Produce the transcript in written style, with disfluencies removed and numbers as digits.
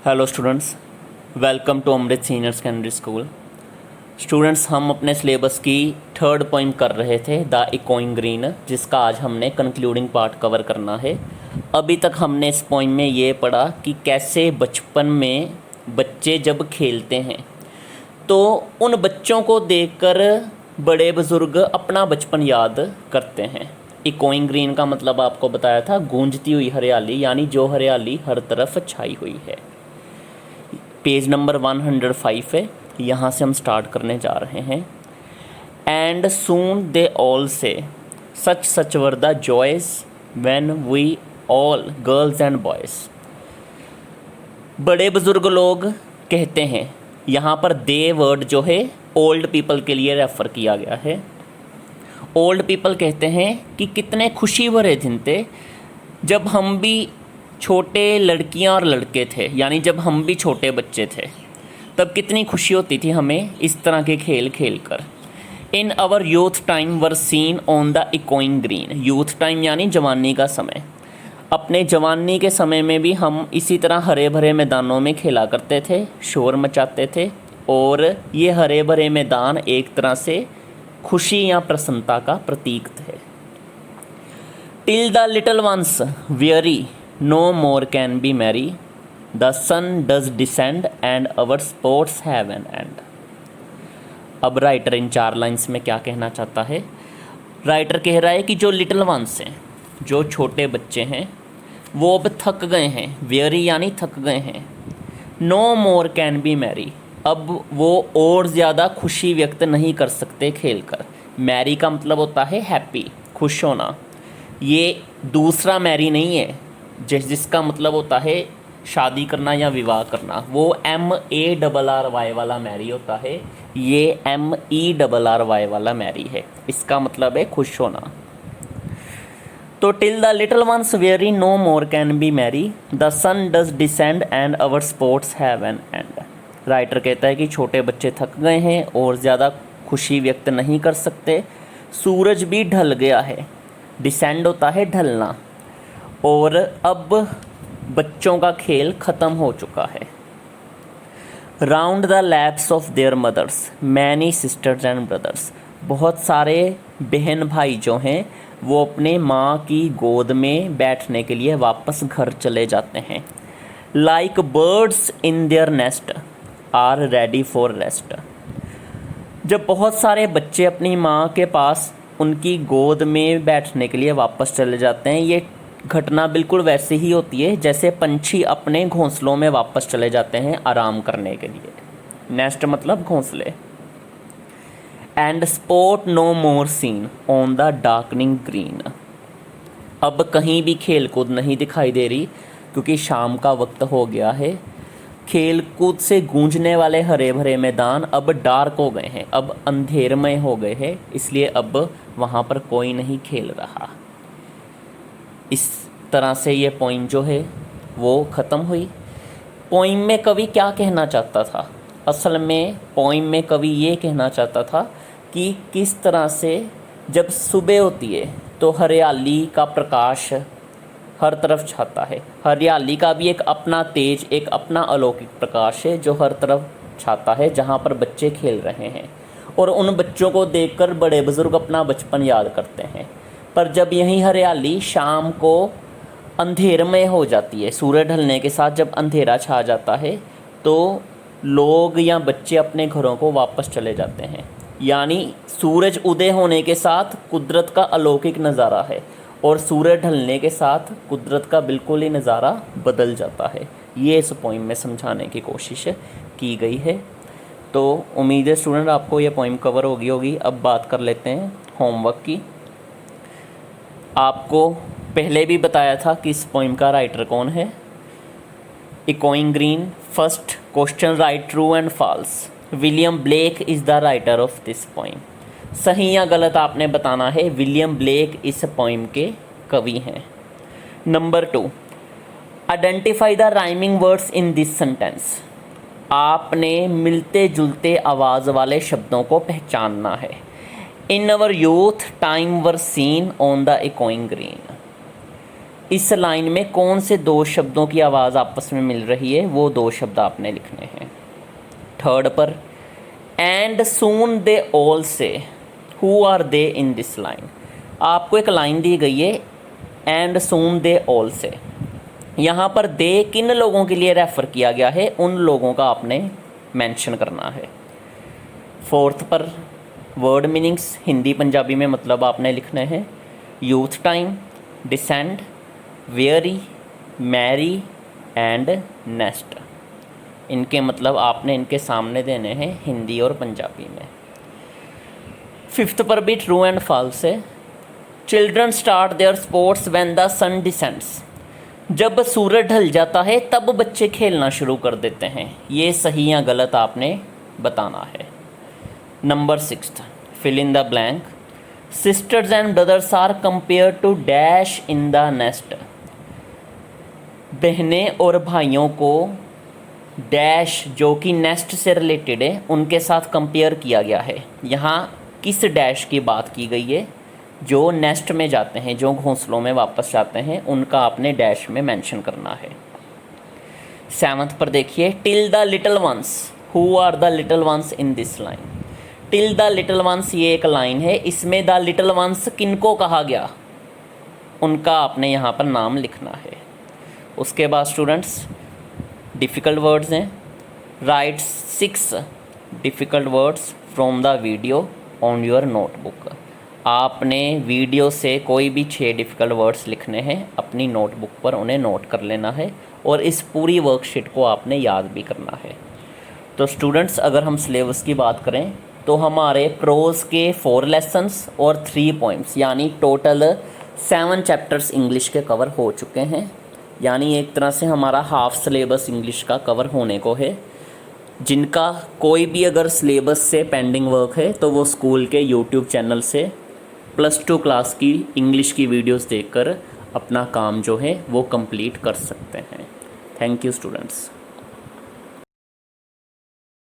Hello students, welcome to Amrit senior secondary school. Students, हम अपने syllabus की थर्ड पोइम कर रहे थे द इकोइंग ग्रीन, जिसका आज हमने कंक्लूडिंग पार्ट कवर करना है। अभी तक हमने इस पोइम में ये पढ़ा कि कैसे बचपन में बच्चे जब खेलते हैं तो उन बच्चों को देखकर बड़े बुज़ुर्ग अपना बचपन याद करते हैं। इकोइंग ग्रीन का मतलब आपको बताया था गूंजती हुई हरियाली, यानी जो हरियाली हर तरफ छाई हुई है। पेज नंबर 105 है, यहाँ से हम स्टार्ट करने जा रहे हैं। And soon they all say such were the joys when we all girls and boys. बड़े बुज़ुर्ग लोग कहते हैं, यहाँ पर दे वर्ड जो है ओल्ड पीपल के लिए रेफ़र किया गया है। ओल्ड पीपल कहते हैं कि कितने खुशी भरे दिन थे जब हम भी छोटे लड़कियां और लड़के थे, यानी जब हम भी छोटे बच्चे थे तब कितनी खुशी होती थी हमें इस तरह के खेल खेल कर। In our youth time were seen on the echoing green. Youth time यानी जवानी का समय। अपने जवानी के समय में भी हम इसी तरह हरे भरे मैदानों में खेला करते थे, शोर मचाते थे, और ये हरे भरे मैदान एक तरह से खुशी या प्रसन्नता का प्रतीक थे। Till the little ones very no more can be merry, the sun does descend and our sports have an end। अब राइटर इन 4 लाइन्स में क्या कहना चाहता है? राइटर कह रहा है कि जो लिटिल वंस हैं, जो छोटे बच्चे हैं, वो अब थक गए हैं। वेरी यानी थक गए हैं। No more can be merry, अब वो और ज़्यादा खुशी व्यक्त नहीं कर सकते खेल कर। मैरी का मतलब होता है हैप्पी, खुश होना। ये दूसरा मैरी नहीं है जिसका मतलब होता है शादी करना या विवाह करना। वो MARRY वाला मैरी होता है, ये MERRY वाला मैरी है। इसका मतलब है खुश होना। तो till the little ones weary no more can be merry, the sun does descend and our sports have an end. Writer कहता है कि छोटे बच्चे थक गए हैं और ज़्यादा खुशी व्यक्त नहीं कर सकते। सूरज भी ढल गया है। डिसेंड होता है ढलना, और अब बच्चों का खेल ख़त्म हो चुका है। Round the laps of their mothers many sisters and brothers. बहुत सारे बहन भाई जो हैं वो अपने माँ की गोद में बैठने के लिए वापस घर चले जाते हैं। Like birds in their nest are ready for rest. जब बहुत सारे बच्चे अपनी माँ के पास उनकी गोद में बैठने के लिए वापस चले जाते हैं, ये घटना बिल्कुल वैसे ही होती है जैसे पंछी अपने घोंसलों में वापस चले जाते हैं आराम करने के लिए। नेस्ट मतलब घोंसले। And sport no more seen on the darkening green. अब कहीं भी खेल कूद नहीं दिखाई दे रही क्योंकि शाम का वक्त हो गया है। खेल कूद से गूंजने वाले हरे भरे मैदान अब डार्क हो गए हैं, अब अंधेरमय हो गए हैं, इसलिए अब वहाँ पर कोई नहीं खेल रहा। इस तरह से ये पोइम जो है वो ख़त्म हुई। पोइम में कवि क्या कहना चाहता था? असल में पोइम में कवि ये कहना चाहता था कि किस तरह से जब सुबह होती है तो हरियाली का प्रकाश हर तरफ छाता है। हरियाली का भी एक अपना तेज, एक अपना अलौकिक प्रकाश है जो हर तरफ छाता है जहाँ पर बच्चे खेल रहे हैं, और उन बच्चों को देखकर बड़े बुज़ुर्ग अपना बचपन याद करते हैं। पर जब यही हरियाली शाम को अंधेरमय हो जाती है, सूरज ढलने के साथ जब अंधेरा छा जाता है, तो लोग या बच्चे अपने घरों को वापस चले जाते हैं। यानी सूरज उदय होने के साथ कुदरत का अलौकिक नज़ारा है, और सूरज ढलने के साथ कुदरत का बिल्कुल ही नज़ारा बदल जाता है। ये इस पोइम में समझाने की कोशिश की गई है। तो उम्मीद है स्टूडेंट आपको ये पोइम कवर होगी। अब बात कर लेते हैं होमवर्क की। आपको पहले भी बताया था कि इस पोइम का राइटर कौन है। Echoing green. First question, write true and false. William Blake is the writer of this poem. सही या गलत आपने बताना है। विलियम ब्लेक इस पोइम के कवि हैं। Number 2, identify the rhyming words in this sentence. आपने मिलते जुलते आवाज़ वाले शब्दों को पहचानना है। In our youth time were seen on the echoing green. इस लाइन में कौन से दो शब्दों की आवाज़ आपस में मिल रही है, वो दो शब्द आपने लिखने हैं। थर्ड पर and soon they all say who are they in this line. आपको एक लाइन दी गई है एंड सून दे ऑल से, यहाँ पर दे किन लोगों के लिए रेफ़र किया गया है, उन लोगों का आपने मेंशन करना है। फोर्थ पर वर्ड मीनिंग्स हिंदी पंजाबी में मतलब आपने लिखने हैं। Youth time, descend, weary, merry and nest, इनके मतलब आपने इनके सामने देने हैं हिंदी और पंजाबी में। फिफ्थ पर भी ट्रू एंड फॉल्स है। Children start their sports when the sun descends. जब सूरज ढल जाता है तब बच्चे खेलना शुरू कर देते हैं, ये सही या गलत आपने बताना है। Number sixth, fill in the blank. Sisters and brothers are compare to dash in the nest. बहनें और भाइयों को डैश जो कि नेस्ट से रिलेटेड है उनके साथ कंपेयर किया गया है। यहाँ किस डैश की बात की गई है, जो नेस्ट में जाते हैं, जो घोंसलों में वापस जाते हैं, उनका आपने डैश में मेंशन करना है। सेवंथ पर देखिए, till the little ones, who are the little ones in this line. Till the little ones ये एक लाइन है, इसमें द लिटिल वंस किनको कहा गया, उनका आपने यहाँ पर नाम लिखना है। उसके बाद स्टूडेंट्स डिफ़िकल्ट वर्ड्स हैं। Right 6 difficult words from the video on your notebook. आपने वीडियो से कोई भी 6 डिफ़िकल्ट वर्ड्स लिखने हैं, अपनी नोटबुक पर उन्हें नोट कर लेना है और इस पूरी वर्कशीट को आपने याद भी करना है। तो स्टूडेंट्स अगर हम सिलेबस की बात करें तो हमारे प्रोज के 4 लेसन्स और 3 पोइम्स यानी टोटल 7 चैप्टर्स इंग्लिश के कवर हो चुके हैं। यानी एक तरह से हमारा हाफ सिलेबस इंग्लिश का कवर होने को है। जिनका कोई भी अगर सिलेबस से पेंडिंग वर्क है तो वो स्कूल के यूट्यूब चैनल से +2 क्लास की इंग्लिश की वीडियोस देखकर अपना काम जो है वो कंप्लीट कर सकते हैं। Thank you students.